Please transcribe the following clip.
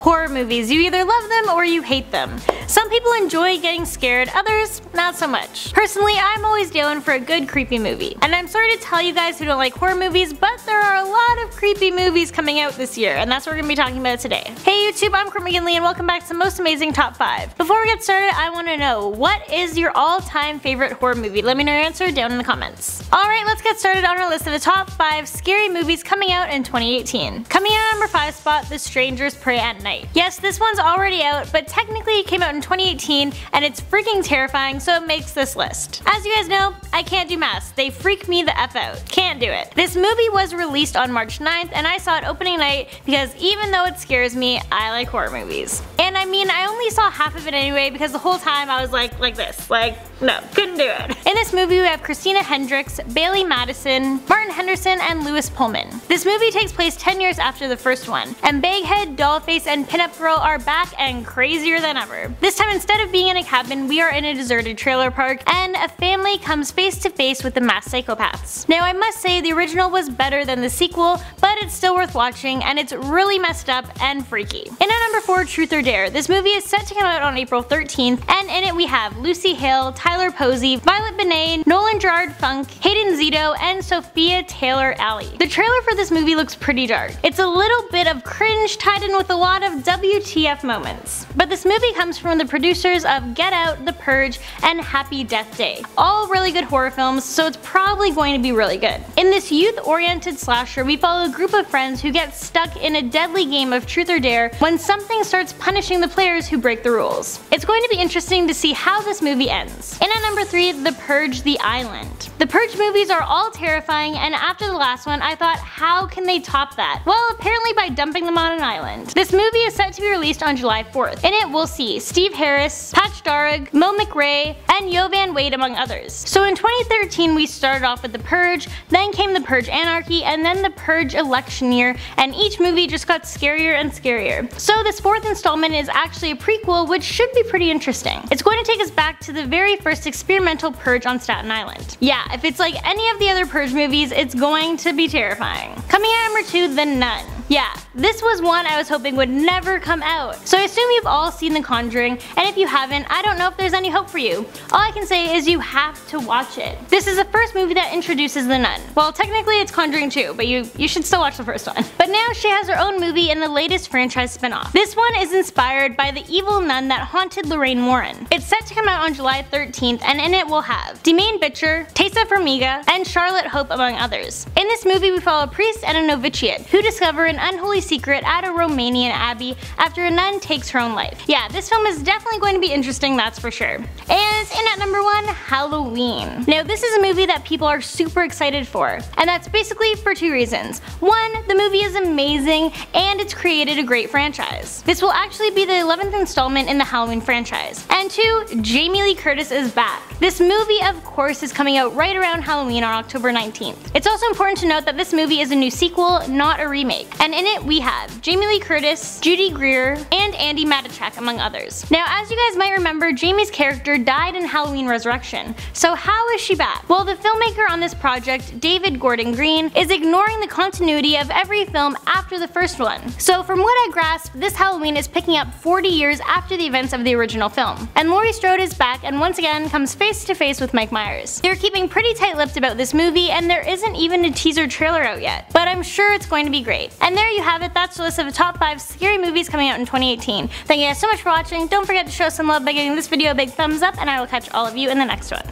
Horror movies, you either love them or you hate them. Some people enjoy getting scared, others not so much. Personally, I'm always down for a good creepy movie. And I'm sorry to tell you guys who don't like horror movies, but there are a lot of creepy movies coming out this year, and that's what we're gonna be talking about today. Hey YouTube, I'm Court McGinley and welcome back to Most Amazing Top 5. Before we get started, I want to know, what is your all-time favorite horror movie? Let me know your answer down in the comments. Alright, let's get started on our list of the top 5 scary movies coming out in 2018. Coming in at number 5 spot, The Strangers Prey at Night. Yes, this one's already out, but technically it came out in 2018 and it's freaking terrifying, so it makes this list. As you guys know, I can't do masks. They freak me the F out. Can't do it. This movie was released on March 9th and I saw it opening night because even though it scares me, I like horror movies. And I mean, I only saw half of it anyway because the whole time I was like this. No, couldn't do it. In this movie we have Christina Hendricks, Bailey Madison, Martin Henderson, and Lewis Pullman. This movie takes place 10 years after the first one, and Baghead, Dollface, and Pinup Girl are back and crazier than ever. This time, instead of being in a cabin, we are in a deserted trailer park, and a family comes face to face with the masked psychopaths. Now I must say the original was better than the sequel, but it's still worth watching and it's really messed up and freaky. In at number 4, Truth or Dare. This movie is set to come out on April 13th, and in it we have Lucy Hale, Tyler Posey, Violet Benet, Nolan Gerard Funk, Hayden Zito, and Sophia Taylor-Alley. The trailer for this movie looks pretty dark. It's a little bit of cringe tied in with a lot of WTF moments. But this movie comes from the producers of Get Out, The Purge, and Happy Death Day. All really good horror films, so it's probably going to be really good. In this youth-oriented slasher, we follow a group of friends who get stuck in a deadly game of truth or dare when something starts punishing the players who break the rules. It's going to be interesting to see how this movie ends. In at number 3, The Purge: The Island. The Purge movies are all terrifying, and after the last one, I thought, how can they top that? Well, apparently by dumping them on an island. This movie is set to be released on July 4th. In it, we'll see Steve Harris, Patch Darragh, Mo McRae, and Yovan Wade, among others. So in 2013, we started off with The Purge, then came The Purge Anarchy, and then The Purge Election Year, and each movie just got scarier and scarier. So this 4th installment is actually a prequel, which should be pretty interesting. It's going to take us back to the very first experimental Purge on Staten Island. Yeah, if it's like any of the other Purge movies, it's going to be terrifying. Coming in at number 2, The Nun. Yeah, this was one I was hoping would never come out. So I assume you've all seen The Conjuring, and if you haven't, I don't know if there's any hope for you. All I can say is you have to watch it. This is the first movie that introduces the nun. Well, technically it's Conjuring 2, but you should still watch the first one. But now she has her own movie in the latest franchise spinoff. This one is inspired by the evil nun that haunted Lorraine Warren. It's set to come out on July 13th, and in it we'll have Demaine Bitcher, Tessa Farmiga, and Charlotte Hope, among others. In this movie we follow a priest and a novitiate who discover an unholy secret at a Romanian abbey after a nun takes her own life. Yeah, this film is definitely going to be interesting, that's for sure. And in at number 1, Halloween. Now this is a movie that people are super excited for, and that's basically for 2 reasons. 1, the movie is amazing and it's created a great franchise. This will actually be the 11th installment in the Halloween franchise. And 2, Jamie Lee Curtis is back. This movie, of course, is coming out right around Halloween on October 19th. It's also important to note that this movie is a new sequel, not a remake. And in it we have Jamie Lee Curtis, Judy Greer, and Andy Matichak, among others. Now, as you guys might remember, Jamie's character died in Halloween Resurrection. So how is she back? Well, the filmmaker on this project, David Gordon Green, is ignoring the continuity of every film after the first one. So from what I grasped, this Halloween is picking up 40 years after the events of the original film. And Laurie Strode is back and once again comes face to face with Mike Myers. They're keeping pretty tight-lipped about this movie, and there isn't even a teaser trailer out yet. But I'm sure it's going to be great. And there you have it, that's the list of the top 5 scary movies coming out in 2018. Thank you guys so much for watching. Don't forget to show some love by giving this video a big thumbs up, and I will catch all of you in the next one.